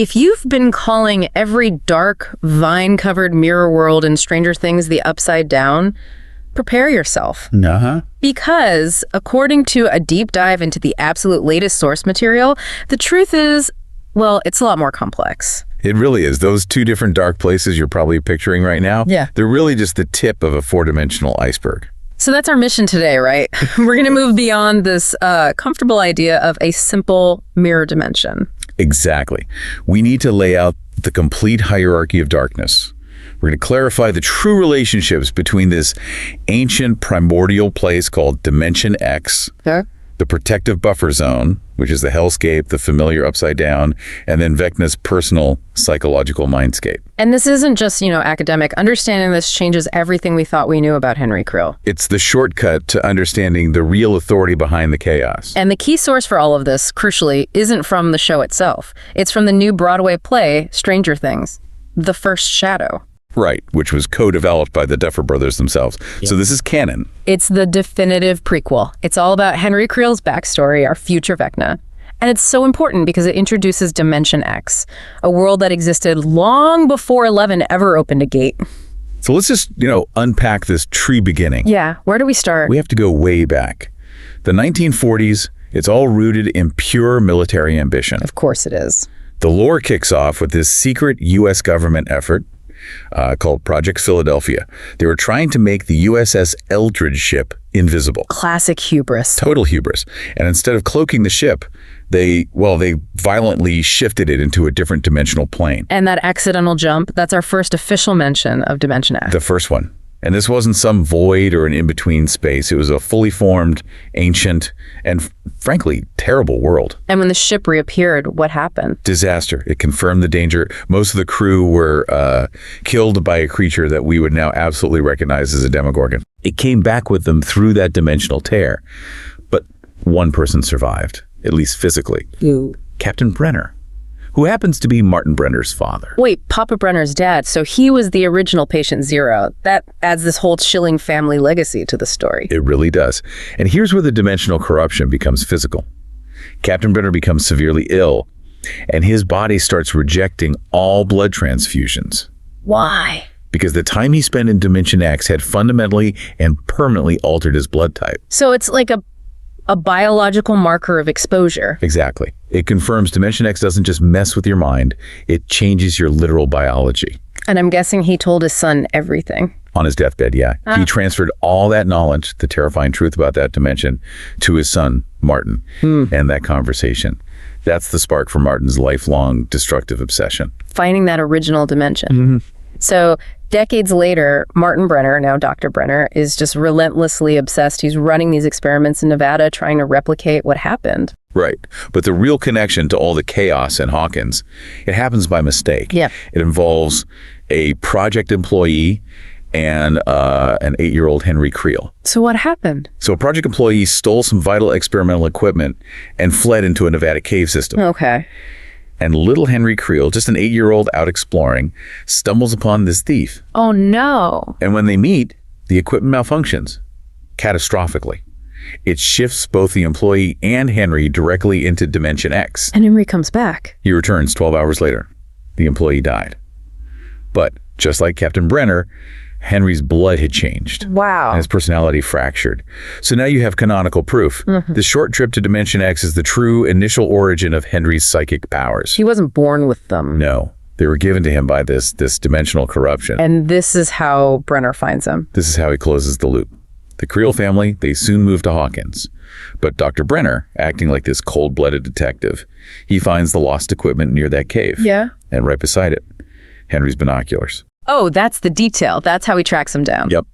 If you've been calling every dark, vine-covered mirror world in Stranger Things the Upside Down, prepare yourself. Uh-huh. Because, according to a deep dive into the absolute latest source material, the truth is, well, it's a lot more complex. It really is. Those two different dark places you're probably picturing right now, they're really just the tip of a four-dimensional iceberg. So that's our mission today, right? We're going to move beyond this comfortable idea of a simple mirror dimension. Exactly. We need to lay out the complete hierarchy of darkness. We're going to clarify the true relationships between this ancient primordial place called Dimension X, the protective buffer zone, which is the hellscape, the familiar upside down, and then Vecna's personal psychological mindscape. And this isn't just, academic. Understanding this changes everything we thought we knew about Henry Creel. It's the shortcut to understanding the real authority behind the chaos. And the key source for all of this, crucially, isn't from the show itself. It's from the new Broadway play, Stranger Things, The First Shadow. Right, which was co-developed by the Duffer Brothers themselves. So this is canon. It's the definitive prequel. It's all about Henry Creel's backstory, our future Vecna. And it's so important because it introduces Dimension X, a world that existed long before 11 ever opened a gate. So let's just, unpack this tree beginning. Yeah, where do we start? We have to go way back. The 1940s, it's all rooted in pure military ambition. Of course it is. The lore kicks off with this secret U.S. government effort called Project Philadelphia. They were trying to make the USS Eldridge ship invisible. Classic hubris. Total hubris. And instead of cloaking the ship, they violently shifted it into a different dimensional plane. And that accidental jump, that's our first official mention of Dimension X. The first one. And this wasn't some void or an in-between space. It was a fully formed, ancient, and frankly, terrible world. And when the ship reappeared, what happened? Disaster. It confirmed the danger. Most of the crew were killed by a creature that we would now absolutely recognize as a Demogorgon. It came back with them through that dimensional tear. But one person survived, at least physically. Who? Captain Brenner, who happens to be Martin Brenner's father. Wait, Papa Brenner's dad, so he was the original Patient Zero. That adds this whole chilling family legacy to the story. It really does. And here's where the dimensional corruption becomes physical. Captain Brenner becomes severely ill, and his body starts rejecting all blood transfusions. Why? Because the time he spent in Dimension X had fundamentally and permanently altered his blood type. So it's like a biological marker of exposure. Exactly. It confirms Dimension X doesn't just mess with your mind, it changes your literal biology. And I'm guessing he told his son everything. On his deathbed, yeah. He transferred all that knowledge, the terrifying truth about that dimension, to his son, Martin, and that conversation. That's the spark for Martin's lifelong destructive obsession. Finding that original dimension. So decades later, Martin Brenner, now Dr. Brenner, is just relentlessly obsessed. He's running these experiments in Nevada, trying to replicate what happened. Right. But the real connection to all the chaos in Hawkins, it happens by mistake. Yeah. It involves a project employee and an 8-year-old Henry Creel. So what happened? So a project employee stole some vital experimental equipment and fled into a Nevada cave system. Okay. And little Henry Creel, just an 8-year-old out exploring, stumbles upon this thief. Oh, no. And when they meet, the equipment malfunctions catastrophically. It shifts both the employee and Henry directly into Dimension X. And Henry comes back. He returns 12 hours later. The employee died. But just like Captain Brenner, Henry's blood had changed. Wow. And his personality fractured. So now you have canonical proof. The short trip to Dimension X is the true initial origin of Henry's psychic powers. He wasn't born with them. No. They were given to him by this dimensional corruption. And this is how Brenner finds him. This is how he closes the loop. The Creel family, they soon moved to Hawkins. But Dr. Brenner, acting like this cold-blooded detective, he finds the lost equipment near that cave. Yeah. And right beside it, Henry's binoculars. Oh, that's the detail. That's how he tracks him down. Yep.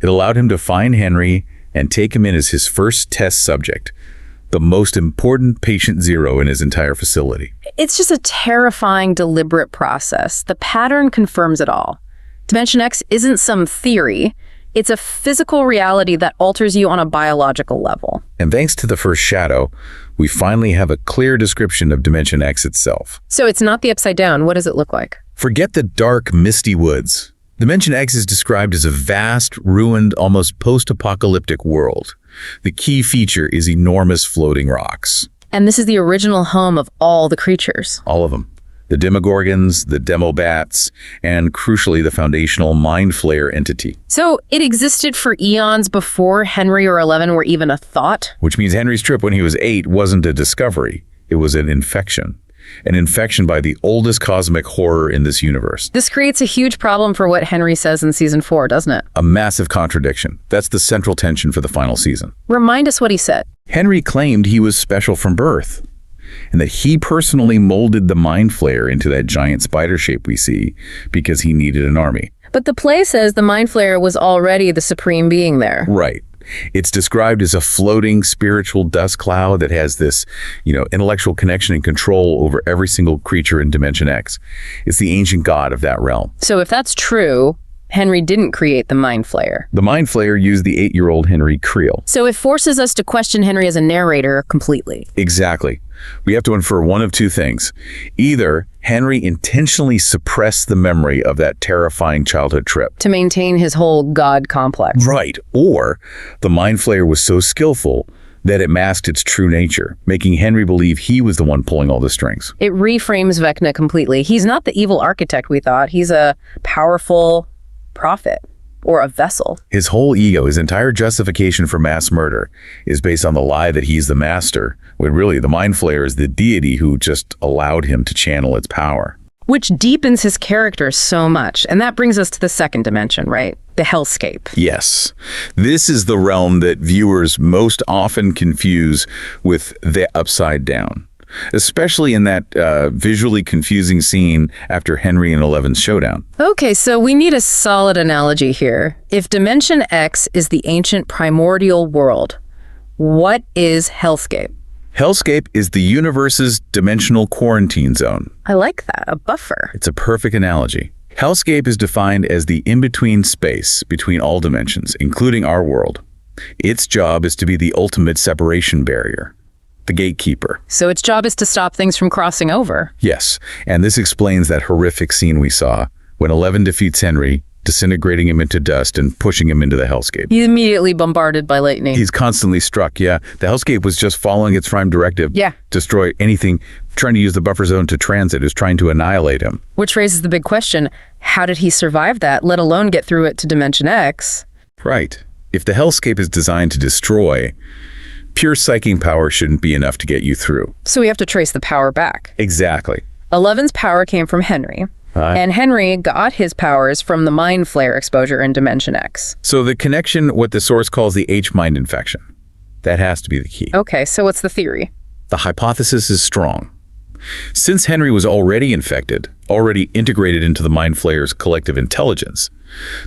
It allowed him to find Henry and take him in as his first test subject, the most important patient zero in his entire facility. It's just a terrifying, deliberate process. The pattern confirms it all. Dimension X isn't some theory. It's a physical reality that alters you on a biological level. And thanks to the first shadow, we finally have a clear description of Dimension X itself. So it's not the Upside Down. What does it look like? Forget the dark, misty woods. Dimension X is described as a vast, ruined, almost post-apocalyptic world. The key feature is enormous floating rocks. And this is the original home of all the creatures. All of them. the Demogorgons, the Demobats, and crucially, the foundational Mind Flayer entity. So it existed for eons before Henry or 11 were even a thought? Which means Henry's trip when he was 8 wasn't a discovery. It was an infection. An infection by the oldest cosmic horror in this universe. This creates a huge problem for what Henry says in season 4, doesn't it? A massive contradiction. That's the central tension for the final season. Remind us what he said. Henry claimed he was special from birth, and that he personally molded the Mind Flayer into that giant spider shape we see because he needed an army. But the play says the Mind Flayer was already the supreme being there. Right. It's described as a floating spiritual dust cloud that has this, intellectual connection and control over every single creature in Dimension X. It's the ancient god of that realm. So if that's true, Henry didn't create the Mind Flayer. The Mind Flayer used the 8-year-old Henry Creel. So it forces us to question Henry as a narrator completely. Exactly. We have to infer one of two things. Either Henry intentionally suppressed the memory of that terrifying childhood trip. To maintain his whole god complex. Right. Or the Mind Flayer was so skillful that it masked its true nature, making Henry believe he was the one pulling all the strings. It reframes Vecna completely. He's not the evil architect we thought. He's a powerful prophet. Or a vessel. His whole ego, his entire justification for mass murder is based on the lie that he's the master, when really the Mind Flayer is the deity who just allowed him to channel its power. Which deepens his character so much. And that brings us to the second dimension, right? The hellscape. Yes. This is the realm that viewers most often confuse with the Upside Down. Especially in that visually confusing scene after Henry and 11's showdown. Okay, so we need a solid analogy here. If Dimension X is the ancient primordial world, what is Hellscape? Hellscape is the universe's dimensional quarantine zone. I like that, a buffer. It's a perfect analogy. Hellscape is defined as the in-between space between all dimensions, including our world. Its job is to be the ultimate separation barrier. The gatekeeper. So its job is to stop things from crossing over. Yes, and this explains that horrific scene we saw when 11 defeats Henry, disintegrating him into dust and pushing him into the hellscape. He's immediately bombarded by lightning. He's constantly struck, yeah. The hellscape was just following its prime directive. Yeah. Destroy anything, trying to use the buffer zone to transit, is trying to annihilate him. Which raises the big question, how did he survive that, let alone get through it to Dimension X? Right. If the hellscape is designed to destroy, pure psychic power shouldn't be enough to get you through. So we have to trace the power back. Exactly. 11's power came from Henry. And Henry got his powers from the Mind Flayer exposure in Dimension X. So the connection, what the source calls the H-mind infection, that has to be the key. Okay, so what's the theory? The hypothesis is strong. Since Henry was already infected, already integrated into the Mind Flayer's collective intelligence,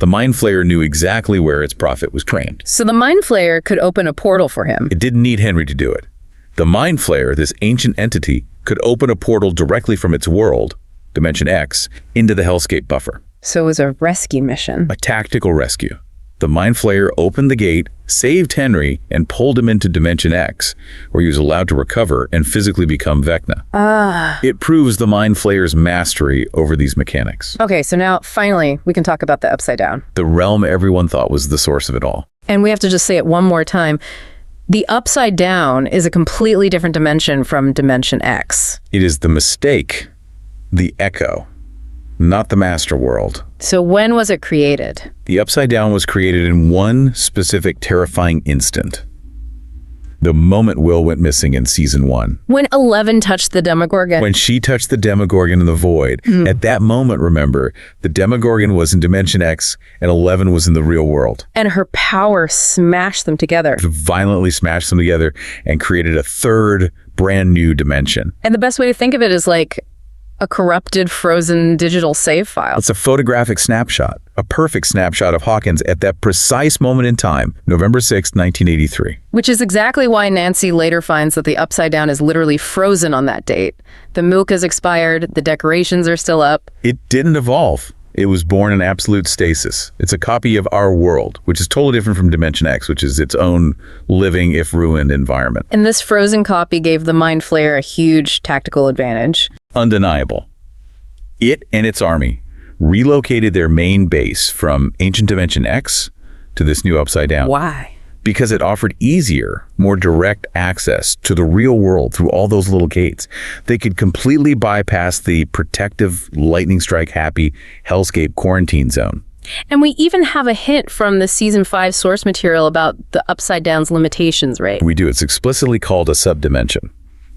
the Mind Flayer knew exactly where its prophet was trained. So the Mind Flayer could open a portal for him. It didn't need Henry to do it. The Mind Flayer, this ancient entity, could open a portal directly from its world, Dimension X, into the Hellscape buffer. So it was a rescue mission. A tactical rescue. The Mind Flayer opened the gate, saved Henry, and pulled him into Dimension X, where he was allowed to recover and physically become Vecna. It proves the Mind Flayer's mastery over these mechanics. Okay, so now, finally, we can talk about the Upside Down. The realm everyone thought was the source of it all. And we have to just say it one more time. The Upside Down is a completely different dimension from Dimension X. It is the mistake, the echo, not the master world. So when was it created? The Upside Down was created in one specific terrifying instant. The moment Will went missing in season 1. When 11 touched the Demogorgon. When she touched the Demogorgon in the void. At that moment, remember, the Demogorgon was in Dimension X and 11 was in the real world. And her power smashed them together. Violently smashed them together and created a third brand new dimension. And the best way to think of it is like a corrupted, frozen digital save file. It's a photographic snapshot, a perfect snapshot of Hawkins at that precise moment in time, November 6, 1983. Which is exactly why Nancy later finds that the Upside Down is literally frozen on that date. The milk has expired, the decorations are still up. It didn't evolve. It was born in absolute stasis. It's a copy of our world, which is totally different from Dimension X, which is its own living, if ruined, environment. And this frozen copy gave the Mind Flayer a huge tactical advantage. Undeniable. It and its army relocated their main base from ancient Dimension X to this new Upside Down. Why? because it offered easier, more direct access to the real world through all those little gates. They could completely bypass the protective, lightning strike happy hellscape quarantine zone. And we even have a hint from the season 5 source material about the Upside Down's limitations, right? We do. It's explicitly called a subdimension.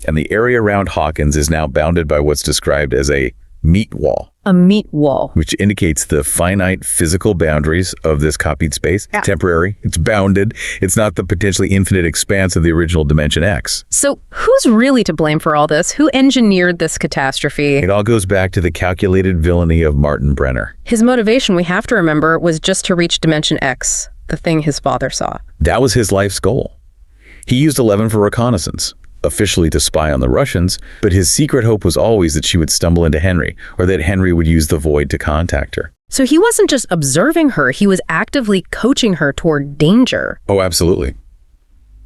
And the area around Hawkins is now bounded by what's described as a meat wall. A meat wall. Which indicates the finite physical boundaries of this copied space. Yeah. Temporary. It's bounded. It's not the potentially infinite expanse of the original Dimension X. So who's really to blame for all this? Who engineered this catastrophe? It all goes back to the calculated villainy of Martin Brenner. His motivation, we have to remember, was just to reach Dimension X, the thing his father saw. That was his life's goal. He used 11 for reconnaissance, officially to spy on the Russians, but his secret hope was always that she would stumble into Henry, or that Henry would use the void to contact her. So he wasn't just observing her, he was actively coaching her toward danger. Oh, absolutely.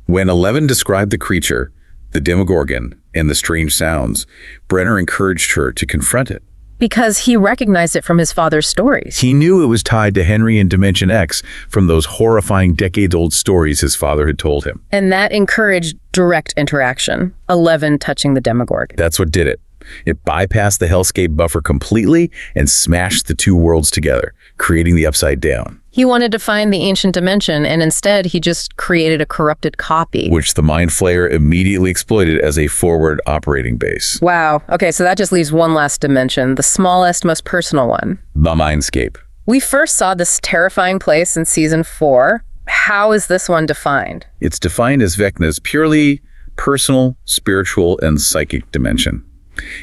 When 11 described the creature, the Demogorgon, and the strange sounds, Brenner encouraged her to confront it. Because he recognized it from his father's stories. He knew it was tied to Henry and Dimension X from those horrifying decades-old stories his father had told him. And that encouraged direct interaction, 11 touching the Demogorgon. That's what did it. It bypassed the hellscape buffer completely and smashed the two worlds together, creating the Upside Down. He wanted to find the ancient dimension, and instead he just created a corrupted copy. Which the Mind Flayer immediately exploited as a forward operating base. Wow. Okay, so that just leaves one last dimension, the smallest, most personal one. The Mindscape. We first saw this terrifying place in season 4. How is this one defined? It's defined as Vecna's purely personal, spiritual, and psychic dimension.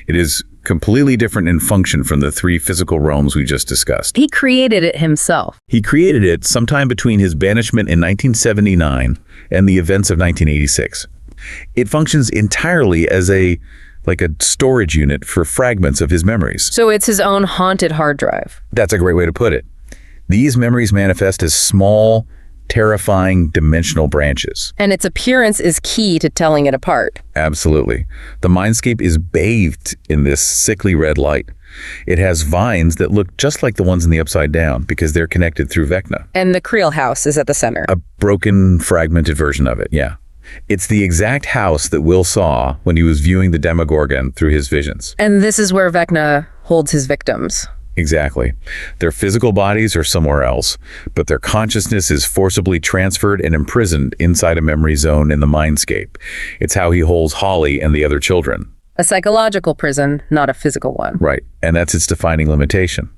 It is completely different in function from the 3 physical realms we just discussed. He created it himself. He created it sometime between his banishment in 1979 and the events of 1986. It functions entirely as a storage unit for fragments of his memories. So it's his own haunted hard drive. That's a great way to put it. These memories manifest as small, terrifying dimensional branches. And its appearance is key to telling it apart. Absolutely. The Mindscape is bathed in this sickly red light. It has vines that look just like the ones in the Upside Down because they're connected through Vecna. And the Creel house is at the center. A broken, fragmented version of it, yeah. It's the exact house that Will saw when he was viewing the Demogorgon through his visions. And this is where Vecna holds his victims. Exactly. Their physical bodies are somewhere else, but their consciousness is forcibly transferred and imprisoned inside a memory zone in the Mindscape. It's how he holds Holly and the other children. A psychological prison, not a physical one. Right, and that's its defining limitation.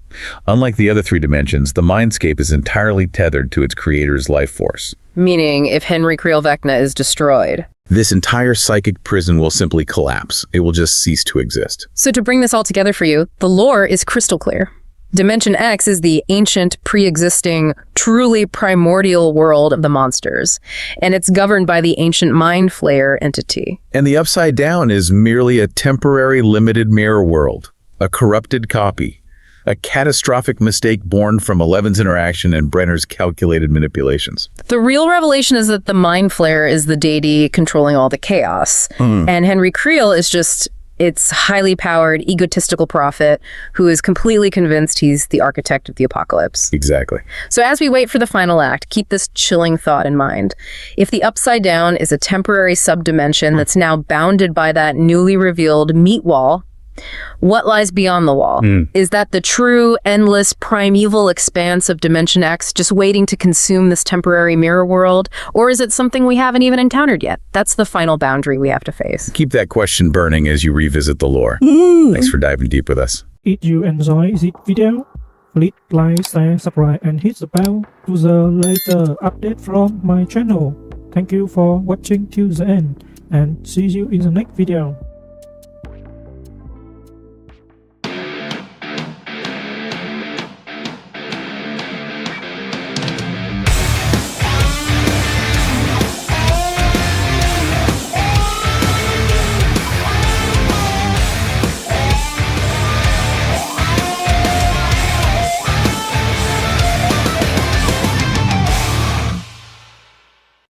Unlike the other 3 dimensions, the Mindscape is entirely tethered to its creator's life force. Meaning, if Henry Creel Vecna is destroyed, this entire psychic prison will simply collapse. It will just cease to exist. So to bring this all together for you, the lore is crystal clear. Dimension X is the ancient, pre-existing, truly primordial world of the monsters, and it's governed by the ancient Mind Flayer entity. And the Upside Down is merely a temporary limited mirror world, a corrupted copy, a catastrophic mistake born from 11's interaction and Brenner's calculated manipulations. The real revelation is that the Mind Flayer is the deity controlling all the chaos, and Henry Creel is just its highly powered, egotistical prophet who is completely convinced he's the architect of the apocalypse. Exactly. So as we wait for the final act, keep this chilling thought in mind. If the Upside Down is a temporary subdimension that's now bounded by that newly revealed meat wall, what lies beyond the wall? Is that the true, endless, primeval expanse of Dimension X just waiting to consume this temporary mirror world? Or is it something we haven't even encountered yet? That's the final boundary we have to face. Keep that question burning as you revisit the lore. Thanks for diving deep with us. If you enjoy this video, please like, share, subscribe, and hit the bell to the later update from my channel. Thank you for watching till the end, and see you in the next video.